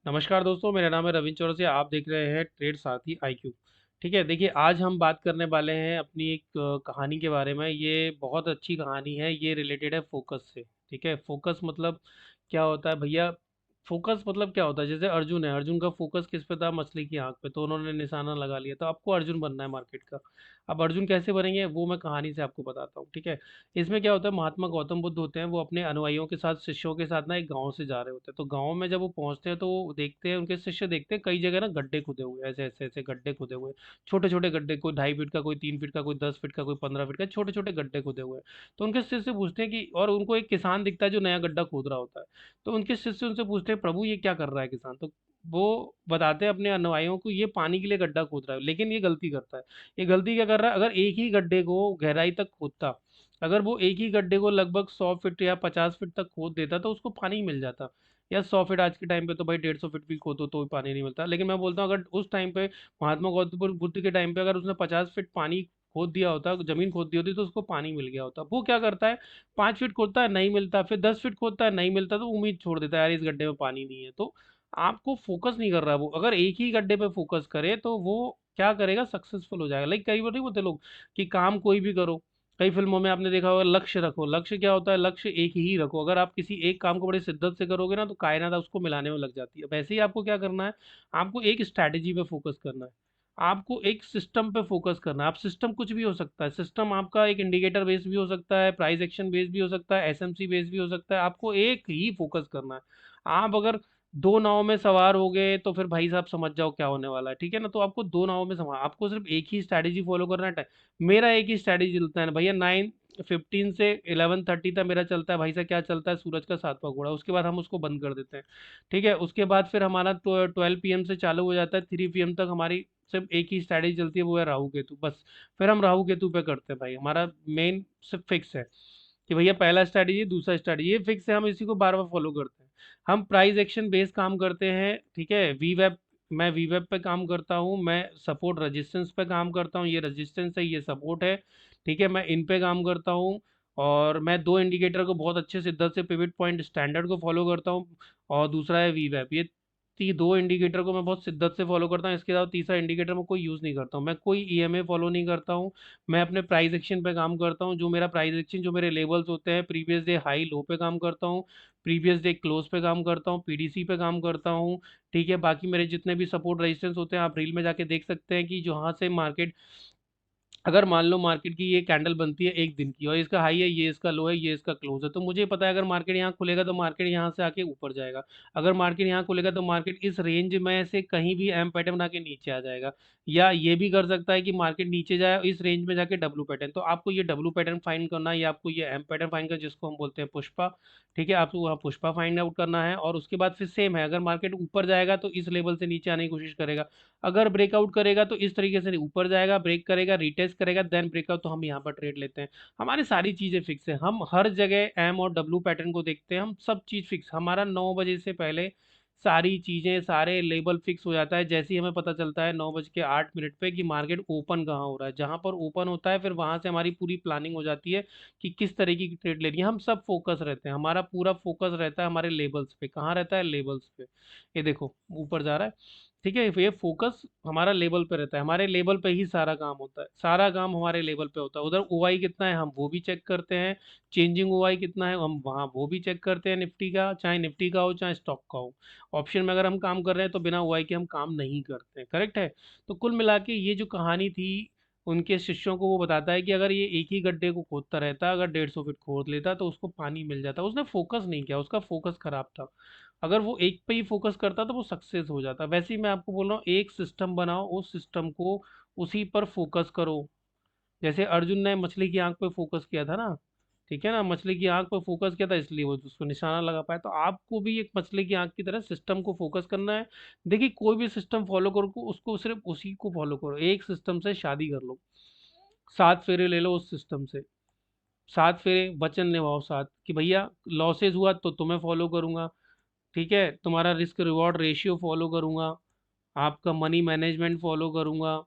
नमस्कार दोस्तों, मेरा नाम है रविंद्र चौरसिया। आप देख रहे हैं ट्रेड साथी आईक्यू। ठीक है, देखिए आज हम बात करने वाले हैं अपनी एक कहानी के बारे में। ये बहुत अच्छी कहानी है। ये रिलेटेड है फोकस से। ठीक है, फोकस मतलब क्या होता है भैया? फोकस मतलब क्या होता है? जैसे अर्जुन है, अर्जुन का फोकस किस पे था? मछली की आंख पे। तो उन्होंने निशाना लगा लिया। तो आपको अर्जुन बनना है मार्केट का। अब अर्जुन कैसे बनेंगे वो मैं कहानी से आपको बताता हूँ। ठीक है, इसमें क्या होता है, महात्मा गौतम बुद्ध होते हैं, वो अपने अनुयायियों के साथ, शिष्यों के साथ ना एक गांव से जा रहे होते हैं। तो गांव में जब वो पहुंचते हैं तो वो देखते हैं, उनके शिष्य देखते हैं कई जगह ना गड्ढे खुदे हुए हैं, ऐसे ऐसे ऐसे गड्ढे खुदे हुए हैं। छोटे छोटे गड्ढे, कोई 2.5 फीट का, कोई 3 फीट का, कोई 10 फीट का, कोई 15 फीट का, छोटे छोटे गड्ढे खुदे हुए हैं। तो उनके शिष्य से पूछते हैं कि, और उनको एक किसान दिखता है जो नया गड्ढा खोद रहा होता है। तो उनके शिष्य उनसे पूछते हैं, प्रभु ये क्या कर रहा है किसान? तो वो बताते हैं अपने अनुयायियों को, ये पानी के लिए गड्ढा खोद रहा है। लेकिन ये गलती करता है। ये गलती क्या कर रहा है? अगर एक ही गड्ढे को गहराई तक खोदता, अगर वो एक ही गड्ढे को लगभग 100 फीट या 50 फीट तक खोद देता तो उसको पानी मिल जाता। या 100 फीट आज के टाइम पे तो भाई 150 फीट भी खोदो तो भी पानी नहीं मिलता। लेकिन मैं बोलता हूँ अगर उस टाइम पे, महात्मा गौतम बुद्ध के टाइम पे, अगर उसने 50 फीट पानी खोद दिया होता, जमीन खोद दी होती, तो उसको पानी मिल गया होता। वो क्या करता है, 5 फीट खोदता है नहीं मिलता, फिर 10 फीट खोदता है नहीं मिलता, तो उम्मीद छोड़ देता है यार इस गड्ढे में पानी नहीं है। तो आपको फोकस नहीं कर रहा है वो। अगर एक ही गड्ढे पे फोकस करे तो वो क्या करेगा, सक्सेसफुल हो जाएगा। लाइक कई बार नहीं बोलते लोग कि काम कोई भी करो। कई फिल्मों में आपने देखा होगा, लक्ष्य रखो। लक्ष्य क्या होता है? लक्ष्य एक ही रखो। अगर आप किसी एक काम को बड़ी शिद्दत से करोगे ना, तो कायनात उसको मिलाने में लग जाती है। वैसे ही आपको क्या करना है, आपको एक स्ट्रैटेजी पे फोकस करना है। आपको एक सिस्टम पे फोकस करना है। आप सिस्टम कुछ भी हो सकता है। सिस्टम आपका एक इंडिकेटर बेस भी हो सकता है, प्राइस एक्शन बेस भी हो सकता है, एसएमसी बेस भी हो सकता है। आपको एक ही फोकस करना है। आप अगर दो नाव में सवार हो गए तो फिर भाई साहब समझ जाओ क्या होने वाला है। ठीक है ना? तो आपको दो नाव में सवार, आपको सिर्फ एक ही स्ट्रैटेजी फॉलो करना है। मेरा एक ही स्ट्रैटेजी चलता है ना भैया, 9:15 से 11:30 तक मेरा चलता है भाई साहब। क्या चलता है? सूरज का सातवां घोड़ा। उसके बाद हम उसको बंद कर देते हैं। ठीक है, उसके बाद फिर हमारा 12 PM से चालू हो जाता है, 3 PM तक हमारी सिर्फ एक ही स्ट्रैटेजी चलती है, वो है राहु केतु, बस। फिर हम राहु केतु पे करते हैं भाई। हमारा मेन सिर्फ फिक्स है कि भैया पहला स्ट्रैटेजी, दूसरा स्ट्रैटेजी, ये फिक्स है। हम इसी को बार बार फॉलो करते हैं। हम प्राइस एक्शन बेस काम करते हैं। ठीक है, वी वेब, मैं वी वेब पे काम करता हूँ। मैं सपोर्ट रेजिस्टेंस पे काम करता हूँ। ये रेजिस्टेंस है, ये सपोर्ट है। ठीक है, मैं इन पे काम करता हूँ। और मैं दो इंडिकेटर को बहुत अच्छे शिद्दत से, पिवट पॉइंट स्टैंडर्ड को फॉलो करता हूँ। और दूसरा है वी वेब। ये दो इंडिकेटर को मैं बहुत शिद्दत से फॉलो करता हूँ। इसके अलावा तीसरा इंडिकेटर मैं कोई यूज़ नहीं करता हूँ। मैं कोई ईएमए फॉलो नहीं करता हूँ। मैं अपने प्राइस एक्शन पे काम करता हूँ। जो मेरा प्राइस एक्शन, जो मेरे लेवल्स होते हैं, प्रीवियस डे हाई लो पे काम करता हूँ, प्रीवियस डे क्लोज पे काम करता हूँ, पीडीसी पे काम करता हूँ। ठीक है, बाकी मेरे जितने भी सपोर्ट रेजिस्टेंस होते हैं, आप रील में जाके देख सकते हैं कि जहाँ से मार्केट, अगर मान लो मार्केट की ये कैंडल बनती है एक दिन की, और इसका हाई है, ये इसका लो है, ये इसका क्लोज है, तो मुझे पता है अगर मार्केट यहाँ खुलेगा तो मार्केट यहाँ से आके ऊपर जाएगा। अगर मार्केट यहाँ खुलेगा तो मार्केट इस रेंज में से कहीं भी एम पैटर्न बना के नीचे आ जाएगा। या ये भी कर सकता है कि मार्केट नीचे जाए, इस रेंज में जाके डब्लू पैटर्न। तो आपको ये डब्लू पैटर्न फाइंड करना है, या आपको ये एम पैटर्न फाइंड करना, जिसको हम बोलते हैं पुष्पा। ठीक है, आपको वहाँ पुष्पा फाइंड आउट करना है। और उसके बाद फिर सेम है, अगर मार्केट ऊपर जाएगा तो इस लेवल से नीचे आने की कोशिश करेगा। अगर ब्रेकआउट करेगा तो इस तरीके से ऊपर जाएगा, ब्रेक करेगा, रिटेस्ट करेगा, देन ब्रेकआउट, तो हम यहाँ पर ट्रेड लेते हैं। हमारी सारी चीज़ें फिक्स है। हम हर जगह एम और डब्लू पैटर्न को देखते हैं। हम सब चीज़ फिक्स, हमारा 9 बजे से पहले सारी चीज़ें, सारे लेवल फिक्स हो जाता है। जैसे ही हमें पता चलता है 9:08 पे कि मार्केट ओपन कहाँ हो रहा है, जहाँ पर ओपन होता है फिर वहाँ से हमारी पूरी प्लानिंग हो जाती है कि किस तरीके की ट्रेड लेनी है। हम सब फोकस रहते हैं, हमारा पूरा फोकस रहता है हमारे लेवल्स पे। कहाँ रहता है? लेवल्स पे। ये देखो ऊपर जा रहा है। ठीक है, ये फोकस हमारा लेवल पे रहता है। हमारे लेवल पे ही सारा काम होता है, सारा काम हमारे लेवल पे होता है। उधर ओआई कितना है हम वो भी चेक करते हैं। चेंजिंग ओआई कितना है हम वहाँ वो भी चेक करते हैं, निफ्टी का, चाहे निफ्टी का हो चाहे स्टॉक का हो। ऑप्शन में अगर हम काम कर रहे हैं तो बिना ओआई के हम काम नहीं करते हैं। करेक्ट है? तो कुल मिला के ये जो कहानी थी, उनके शिष्यों को वो बताता है कि अगर ये एक ही गड्ढे को खोदता रहता, अगर 150 फीट खोद लेता तो उसको पानी मिल जाता। उसने फोकस नहीं किया, उसका फोकस खराब था। अगर वो एक पे ही फोकस करता तो वो सक्सेस हो जाता। वैसे ही मैं आपको बोल रहा हूँ, एक सिस्टम बनाओ, उस सिस्टम को उसी पर फोकस करो। जैसे अर्जुन ने मछली की आंख पे फोकस किया था ना। ठीक है ना, मछली की आंख पे फोकस किया था इसलिए वो उसको निशाना लगा पाया। तो आपको भी एक मछली की आंख की तरह सिस्टम को फोकस करना है। देखिए कोई भी सिस्टम फॉलो करो, उसको सिर्फ उसी को फॉलो करो। एक सिस्टम से शादी कर लो, 7 फेरे ले लो उस सिस्टम से। 7 फेरे वचन निभाओ साथ, कि भैया लॉसेज हुआ तो तुम्हें फॉलो करूंगा। ठीक है, तुम्हारा रिस्क रिवॉर्ड रेशियो फॉलो करूंगा, आपका मनी मैनेजमेंट फॉलो करूंगा,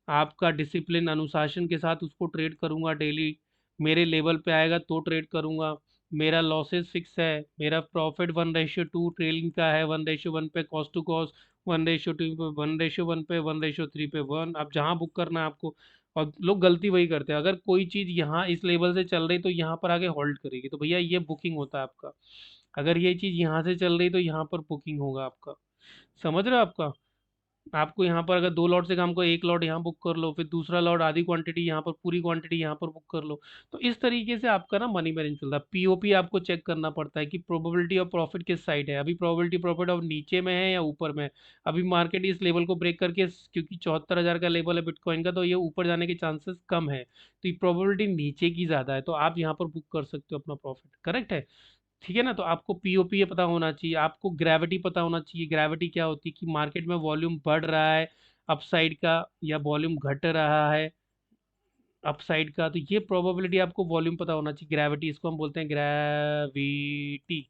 आपका डिसिप्लिन अनुशासन के साथ उसको ट्रेड करूंगा डेली। मेरे लेवल पे आएगा तो ट्रेड करूंगा। मेरा लॉसेस फिक्स है, मेरा प्रॉफिट 1:2 ट्रेलिंग का है, 1:1 पे कॉस्ट टू कॉस्ट, 1:2 पे, 1:1 पे, 1:3 पे 1, आप जहाँ बुक करना है आपको। और लोग गलती वही करते हैं, अगर कोई चीज़ यहाँ इस लेवल से चल रही तो यहाँ पर आगे होल्ड करेगी, तो भैया ये बुकिंग होता है आपका। अगर ये चीज़ यहाँ से चल रही तो यहाँ पर बुकिंग होगा आपका। समझ रहे हो आपका? आपको यहाँ पर अगर 2 लॉट से काम को 1 लॉट यहाँ बुक कर लो, फिर दूसरा लॉट आधी क्वांटिटी यहाँ पर, पूरी क्वांटिटी यहाँ पर बुक कर लो। तो इस तरीके से आपका ना मनी मैनेज चलता है। पीओपी आपको चेक करना पड़ता है कि प्रोबेबिलिटी ऑफ प्रॉफिट किस साइड है, अभी प्रोबेबिलिटी प्रॉफिट अब नीचे में है या ऊपर में है। अभी मार्केट इस लेवल को ब्रेक करके, क्योंकि 74,000 का लेवल है बिटकॉइन का, तो ये ऊपर जाने के चांसेस कम है, तो ये प्रोबेबिलिटी नीचे की ज़्यादा है, तो आप यहाँ पर बुक कर सकते हो अपना प्रॉफिट। करेक्ट है? ठीक है ना? तो आपको पीओपी पता होना चाहिए, आपको ग्रेविटी पता होना चाहिए। ग्रेविटी क्या होती है कि मार्केट में वॉल्यूम बढ़ रहा है अपसाइड का, या वॉल्यूम घट रहा है अपसाइड का, तो ये प्रोबेबिलिटी आपको वॉल्यूम पता होना चाहिए। ग्रेविटी इसको हम बोलते हैं, ग्रेविटी।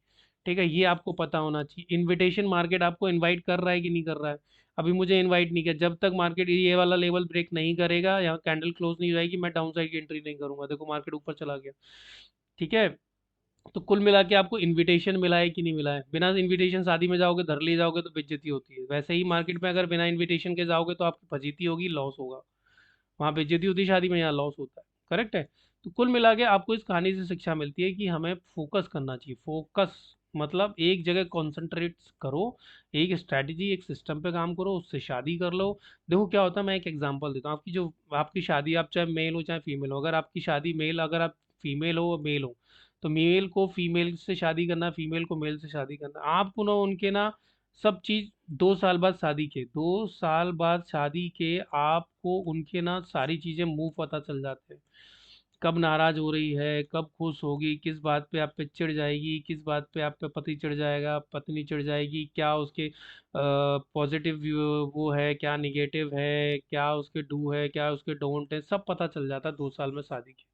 ठीक है, ये आपको पता होना चाहिए। इनविटेशन, मार्केट आपको इनवाइट कर रहा है कि नहीं कर रहा है? अभी मुझे इनवाइट नहीं किया, जब तक मार्केट ये वाला लेवल ब्रेक नहीं करेगा, यहाँ कैंडल क्लोज नहीं हो जाएगी, मैं डाउन साइड की एंट्री नहीं करूंगा। देखो मार्केट ऊपर चला गया। ठीक है, तो कुल मिला के आपको इनविटेशन मिला है कि नहीं मिला है? बिना इनविटेशन शादी में जाओगे, धर ले जाओगे, तो बेइज्जती होती है। वैसे ही मार्केट में अगर बिना इनविटेशन के जाओगे तो आपकी फजीती होगी, लॉस होगा। वहाँ बेइज्जती होती है शादी में, यहाँ लॉस होता है। करेक्ट है? तो कुल मिला के आपको इस कहानी से शिक्षा मिलती है कि हमें फोकस करना चाहिए। फोकस मतलब एक जगह कॉन्सेंट्रेट करो, एक स्ट्रैटेजी, एक सिस्टम पे काम करो, उससे शादी कर लो। देखो क्या होता है, मैं एक एग्जांपल देता हूँ। आपकी शादी, आप चाहे मेल हो चाहे फीमेल हो, अगर आपकी शादी मेल, अगर आप फीमेल हो मेल हो, तो मेल को फीमेल से शादी करना, फीमेल को मेल से शादी करना, आपको ना उनके ना सब चीज 2 साल बाद शादी के, 2 साल बाद शादी के आपको उनके ना सारी चीजें मुंह पता चल जाते हैं। कब नाराज हो रही है, कब खुश होगी, किस बात पे आप पे चिढ़ जाएगी, किस बात पे आप पे पति चिढ़ जाएगा, पत्नी चिढ़ जाएगी, क्या उसके पॉजिटिव वो है, क्या निगेटिव है, क्या उसके डू है, क्या उसके डोंट है, सब पता चल जाता है 2 साल में शादी के।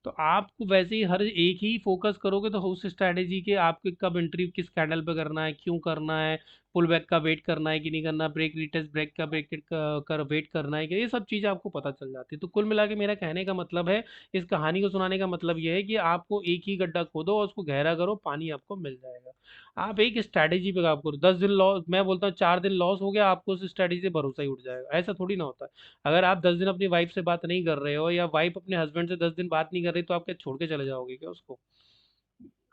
तो आपको वैसे ही हर एक ही फोकस करोगे तो उस स्ट्रैटेजी के आपके कब एंट्री किस कैंडल पे करना है, क्यों करना है, पुल बैक का वेट करना है कि नहीं करना, ब्रेक रिटेस्ट ब्रेक का ब्रेक कर वेट करना है कि, ये सब चीज़ें आपको पता चल जाती है। तो कुल मिला के मेरा कहने का मतलब है, इस कहानी को सुनाने का मतलब ये है कि आपको एक ही गड्ढा खोदो और उसको गहरा करो, पानी आपको मिल जाएगा। आप एक स्ट्रैटेजी पे काम करो। 10 दिन लॉस, मैं बोलता हूँ 4 दिन लॉस हो गया, आपको उस स्ट्रैटेजी से भरोसा ही उठ जाएगा। ऐसा थोड़ी ना होता है। अगर आप 10 दिन अपनी वाइफ से बात नहीं कर रहे हो, या वाइफ अपने हस्बैंड से 10 दिन बात नहीं कर रही, तो आप क्या छोड़ के चले जाओगे क्या उसको?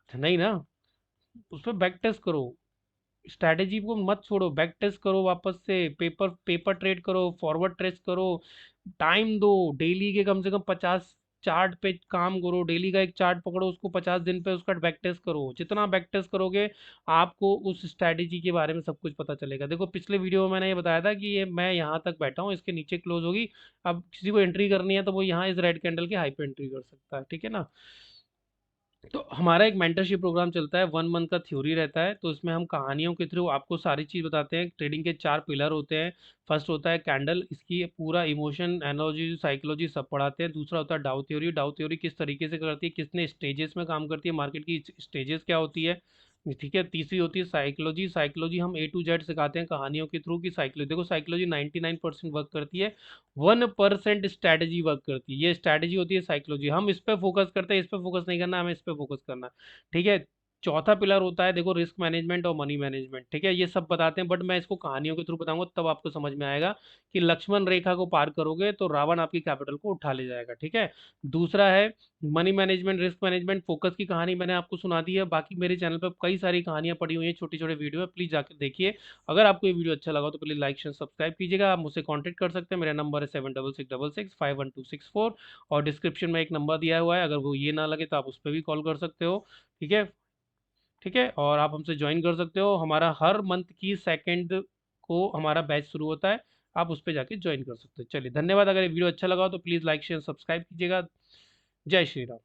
नहीं ना। उस पर बैक टेस्ट करो, स्ट्रैटेजी को मत छोड़ो, बैक टेस्ट करो, वापस से पेपर पेपर ट्रेड करो, फॉरवर्ड ट्रेस करो, टाइम दो। डेली के कम से कम 50 चार्ट पे काम करो, डेली का एक चार्ट पकड़ो, उसको 50 दिन पे उसका बैक टेस्ट करो। जितना बैक टेस्ट करोगे, आपको उस स्ट्रैटेजी के बारे में सब कुछ पता चलेगा। देखो पिछले वीडियो में मैंने ये बताया था कि ये मैं यहाँ तक बैठा हूँ, इसके नीचे क्लोज होगी। अब किसी को एंट्री करनी है तो वो यहाँ इस रेड कैंडल के हाई पे एंट्री कर सकता है। ठीक है ना? तो हमारा एक मेंटरशिप प्रोग्राम चलता है, 1 मंथ का थ्योरी रहता है। तो इसमें हम कहानियों के थ्रू आपको सारी चीज़ बताते हैं। ट्रेडिंग के 4 पिलर होते हैं। फर्स्ट होता है कैंडल, इसकी पूरा इमोशन, एनालॉजी, साइकोलॉजी सब पढ़ाते हैं। दूसरा होता है डाउ थ्योरी, डाउ थ्योरी किस तरीके से करती है, कितने स्टेजेस में काम करती है, मार्केट की स्टेजेस क्या होती है। ठीक है, तीसरी होती है साइकोलॉजी। साइकोलॉजी हम A to Z सिखाते हैं कहानियों के थ्रू की साइकोलॉजी। देखो साइकोलॉजी 99% वर्क करती है, 1% स्ट्रैटेजी वर्क करती है। ये स्ट्रैटेजी होती है साइकोलॉजी, हम इस पे फोकस करते हैं, इस पे फोकस नहीं करना, हमें इस पे फोकस करना है। ठीक है। चौथा पिलर होता है देखो रिस्क मैनेजमेंट और मनी मैनेजमेंट। ठीक है, ये सब बताते हैं, बट मैं इसको कहानियों के थ्रू बताऊंगा, तब आपको समझ में आएगा कि लक्ष्मण रेखा को पार करोगे तो रावण आपकी कैपिटल को उठा ले जाएगा। ठीक है। दूसरा है money management, risk management, focus की कहानी मैंने आपको सुना दी है। बाकी मेरे चैनल पर कई सारी कहानियां पड़ी हुई हैं, छोटी छोटे वीडियो है, प्लीज जाकर देखिए। अगर आपको ये वीडियो अच्छा लगा तो प्लीज लाइक शेयर सब्सक्राइब कीजिएगा। आप मुझसे कांटेक्ट कर सकते हैं, मेरा नंबर है 7666651264, और डिस्क्रिप्शन में एक नंबर दिया हुआ है, अगर वो ये ना लगे तो आप उस पर भी कॉल कर सकते हो। ठीक है। ठीक है, और आप हमसे ज्वाइन कर सकते हो। हमारा हर मंथ की सेकंड को हमारा बैच शुरू होता है, आप उस पर जाके ज्वाइन कर सकते हो। चलिए धन्यवाद। अगर ये वीडियो अच्छा लगा हो तो प्लीज़ लाइक शेयर सब्सक्राइब कीजिएगा। जय श्री राम।